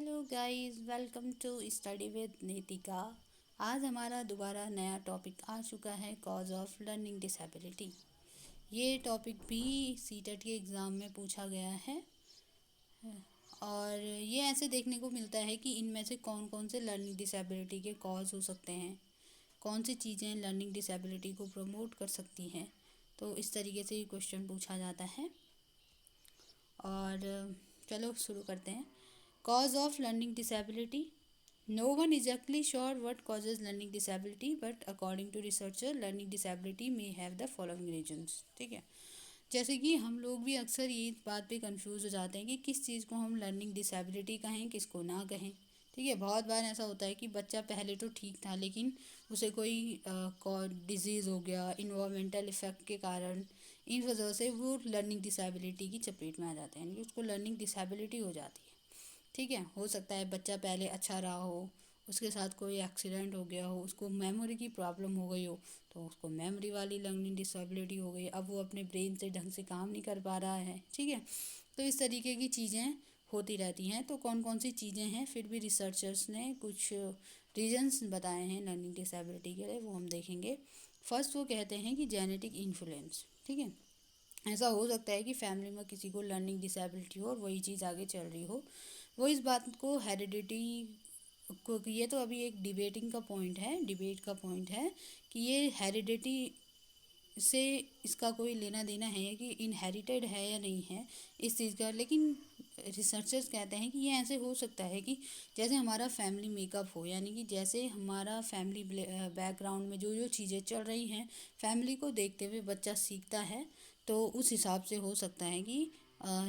Hello guys, welcome to study with Nitika. आज हमारा दोबारा नया टॉपिक आ चुका है, कॉज ऑफ लर्निंग डिसेबिलिटी। ये टॉपिक भी सीटेट के एग्ज़ाम में पूछा गया है और ये ऐसे देखने को मिलता है कि इनमें से कौन कौन से लर्निंग डिसेबिलिटी के कॉज हो सकते हैं, कौन सी चीज़ें लर्निंग डिसेबिलिटी को प्रमोट कर सकती हैं। तो इस तरीके से ये क्वेश्चन पूछा जाता है और चलो शुरू करते हैं। Cause of learning disability. No one is exactly sure what causes learning disability, but according to researcher, learning disability may have the following reasons. ठीक है, जैसे कि हम लोग भी अक्सर ये बात पे कंफ्यूज हो जाते हैं कि किस चीज़ को हम लर्निंग डिसेबिलिटी कहें, किसको ना कहें। ठीक है, बहुत बार ऐसा होता है कि बच्चा पहले तो ठीक था लेकिन उसे कोई डिजीज़ हो गया, इन्वायरमेंटल इफ़ेक्ट के कारण, इन वजह से वो लर्निंग डिसेबिलिटी की चपेट में आ जाते हैं, यानी कि उसको लर्निंग डिसेबिलिटी हो जाती है। ठीक है, हो सकता है बच्चा पहले अच्छा रहा हो, उसके साथ कोई एक्सीडेंट हो गया हो, उसको मेमोरी की प्रॉब्लम हो गई हो, तो उसको मेमोरी वाली लर्निंग डिसेबिलिटी हो गई। अब वो अपने ब्रेन से ढंग से काम नहीं कर पा रहा है। ठीक है, तो इस तरीके की चीज़ें होती रहती हैं। तो कौन कौन सी चीज़ें हैं, फिर भी रिसर्चर्स ने कुछ रीजंस बताए हैं लर्निंग डिसेबिलिटी के लिए, वो हम देखेंगे। फर्स्ट वो कहते हैं कि जेनेटिक इन्फ्लुएंस। ठीक है, ऐसा हो सकता है कि फैमिली में किसी को लर्निंग डिसेबिलिटी हो और वही चीज़ आगे चल रही हो। वो इस बात को हेरिडिटी को, ये तो अभी एक डिबेटिंग का पॉइंट है, डिबेट का पॉइंट है कि ये हेरिडिटी से इसका कोई लेना देना है कि इनहेरिटेड है या नहीं है इस चीज़ का। लेकिन रिसर्चर्स कहते हैं कि ये ऐसे हो सकता है कि जैसे हमारा फैमिली मेकअप हो, यानी कि जैसे हमारा फैमिली बैकग्राउंड में जो जो चीज़ें चल रही हैं, फैमिली को देखते हुए बच्चा सीखता है। तो उस हिसाब से हो सकता है कि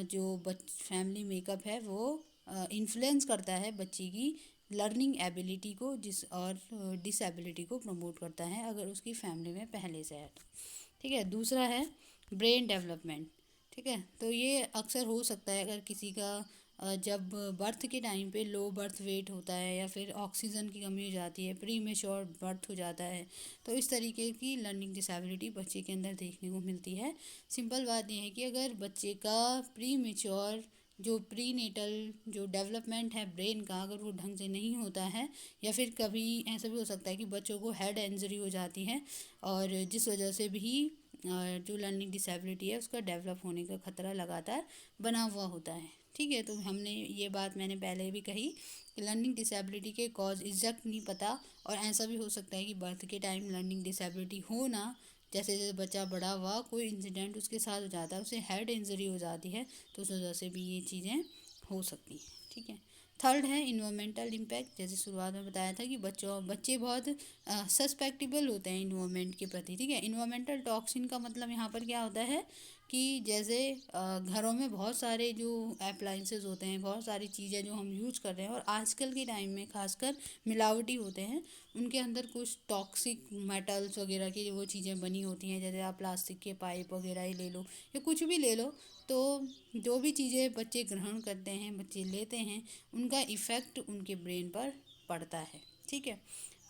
जो फैमिली मेकअप है वो इन्फ्लुएंस करता है बच्चे की लर्निंग एबिलिटी को, जिस और डिसेबिलिटी को प्रमोट करता है अगर उसकी फैमिली में पहले से है तो। ठीक है, दूसरा है ब्रेन डेवलपमेंट। ठीक है, तो ये अक्सर हो सकता है अगर किसी का जब बर्थ के टाइम पे लो बर्थ वेट होता है या फिर ऑक्सीजन की कमी हो जाती है, प्री मेच्योर बर्थ हो जाता है, तो इस तरीके की लर्निंग डिसेबिलिटी बच्चे के अंदर देखने को मिलती है। सिंपल बात यह है कि अगर बच्चे का प्री मेच्योर जो प्री नेटल जो डेवलपमेंट है ब्रेन का, अगर वो ढंग से नहीं होता है, या फिर कभी ऐसा भी हो सकता है कि बच्चों को हेड इंजरी हो जाती है और जिस वजह से भी जो लर्निंग डिसेबिलिटी है उसका डेवलप होने का खतरा लगातार बना हुआ होता है। ठीक है, तो हमने ये बात मैंने पहले भी कही कि लर्निंग डिसेबिलिटी के कॉज एग्जैक्ट नहीं पता, और ऐसा भी हो सकता है कि बर्थ के टाइम लर्निंग डिसेबिलिटी हो ना, जैसे जैसे बच्चा बड़ा हुआ कोई इंसिडेंट उसके साथ हो जाता है, उसे हेड इंजरी हो जाती है, तो उस वजह से भी ये चीज़ें हो सकती हैं। ठीक है, थर्ड है इन्वायरमेंटल इम्पैक्ट। जैसे शुरुआत में बताया था कि बच्चे बहुत सस्पेक्टिबल होते हैं इन्वायरमेंट के प्रति। ठीक है, इन्वायरमेंटल टॉक्सिन का मतलब यहाँ पर क्या होता है कि जैसे घरों में बहुत सारे जो अप्लाइंसेस होते हैं, बहुत सारी चीज़ें जो हम यूज कर रहे हैं और आजकल के टाइम में खासकर मिलावटी होते हैं, उनके अंदर कुछ टॉक्सिक मेटल्स वगैरह की वो चीज़ें बनी होती हैं। जैसे आप प्लास्टिक के पाइप वगैरह ही ले लो या कुछ भी ले लो, तो जो भी चीज़ें बच्चे ग्रहण करते हैं, बच्चे लेते हैं, उनका इफ़ेक्ट उनके ब्रेन पर पड़ता है। ठीक है,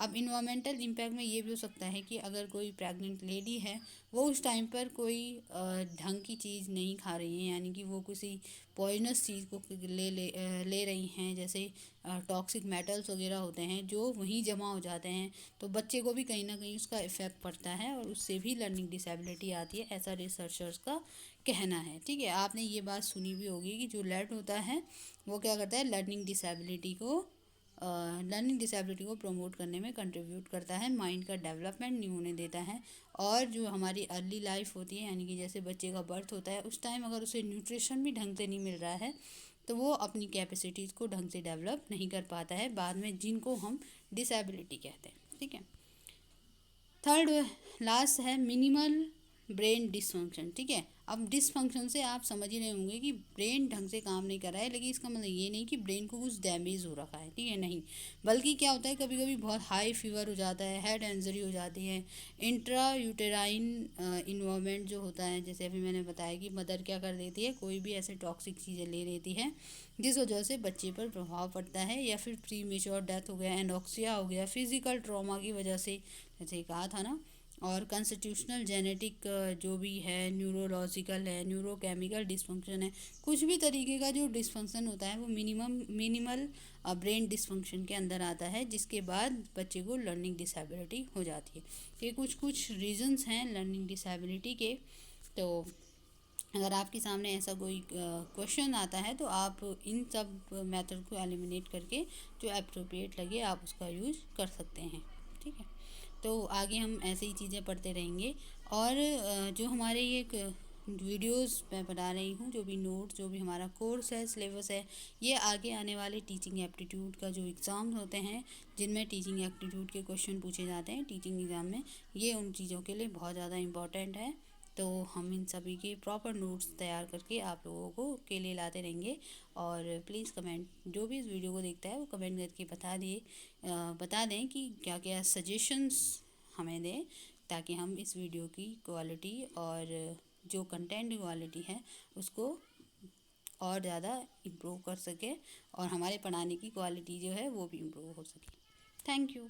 अब इन्वामेंटल इम्पैक्ट में ये भी हो सकता है कि अगर कोई प्रेग्नेंट लेडी है, वो उस टाइम पर कोई ढंग की चीज़ नहीं खा रही है, यानी कि वो किसी पॉइजनस चीज़ को ले रही हैं, जैसे टॉक्सिक मेटल्स वगैरह होते हैं जो वहीं जमा हो जाते हैं, तो बच्चे को भी कहीं ना कहीं उसका इफ़ेक्ट पड़ता है और उससे भी लर्निंग डिसेबिलिटी आती है, ऐसा रिसर्चर्स का कहना है। ठीक है, आपने ये बात सुनी भी होगी कि जो लर्न होता है वो क्या करता है, लर्निंग डिसेबिलिटी को प्रमोट करने में कंट्रीब्यूट करता है, माइंड का डेवलपमेंट नहीं होने देता है। और जो हमारी अर्ली लाइफ होती है, यानी कि जैसे बच्चे का बर्थ होता है उस टाइम अगर उसे न्यूट्रिशन भी ढंग से नहीं मिल रहा है, तो वो अपनी कैपेसिटीज़ को ढंग से डेवलप नहीं कर पाता है बाद में, जिनको हम डिसेबिलिटी कहते हैं। ठीक है, थर्ड लास्ट है मिनिमल ब्रेन डिसफंक्शन। ठीक है, अब डिसफंक्शन से आप समझ ही रहे होंगे कि ब्रेन ढंग से काम नहीं कर रहा है, लेकिन इसका मतलब ये नहीं कि ब्रेन को कुछ डैमेज हो रखा है। ठीक है, नहीं, बल्कि क्या होता है, कभी कभी बहुत हाई फीवर हो जाता है, हेड इंजरी हो जाती है, इंट्रा यूटेराइन इन्वायरमेंट जो होता है, जैसे अभी मैंने बताया कि मदर क्या कर देती है, कोई भी ऐसे टॉक्सिक चीज़ें ले लेती है जिस वजह से बच्चे पर प्रभाव पड़ता है, या फिर प्री मेच्योर डेथ हो गया, एनोक्सिया हो गया, फिजिकल ट्रॉमा की वजह से, जैसे कहा था ना, और कॉन्स्टिट्यूशनल जेनेटिक जो भी है, न्यूरोलॉजिकल है, न्यूरोकेमिकल डिसफंक्शन है, कुछ भी तरीके का जो डिसफंक्शन होता है वो मिनिमल ब्रेन डिसफंक्शन के अंदर आता है, जिसके बाद बच्चे को लर्निंग डिसेबिलिटी हो जाती है। तो ये कुछ रीजंस हैं लर्निंग डिसेबिलिटी के। तो अगर आपके सामने ऐसा कोई क्वेश्चन आता है तो आप इन सब मेथड को एलिमिनेट करके जो अप्रोप्रिएट लगे आप उसका यूज़ कर सकते हैं। ठीक है, तो आगे हम ऐसे ही चीज़ें पढ़ते रहेंगे। और जो हमारे ये वीडियोस मैं बना रही हूँ, जो भी नोट्स, जो भी हमारा कोर्स है, सिलेबस है, ये आगे आने वाले टीचिंग एप्टीट्यूड का जो एग्ज़ाम होते हैं, जिनमें टीचिंग एप्टीट्यूड के क्वेश्चन पूछे जाते हैं टीचिंग एग्ज़ाम में, ये उन चीज़ों के लिए बहुत ज़्यादा इम्पॉर्टेंट है। तो हम इन सभी के प्रॉपर नोट्स तैयार करके आप लोगों को के लिए लाते रहेंगे। और प्लीज़ कमेंट, जो भी इस वीडियो को देखता है वो कमेंट करके बता दें कि क्या क्या सजेशंस हमें दें, ताकि हम इस वीडियो की क्वालिटी और जो कंटेंट क्वालिटी है उसको और ज़्यादा इम्प्रूव कर सके और हमारे पढ़ाने की क्वालिटी जो है वो भी इम्प्रूव हो सके। Thank you.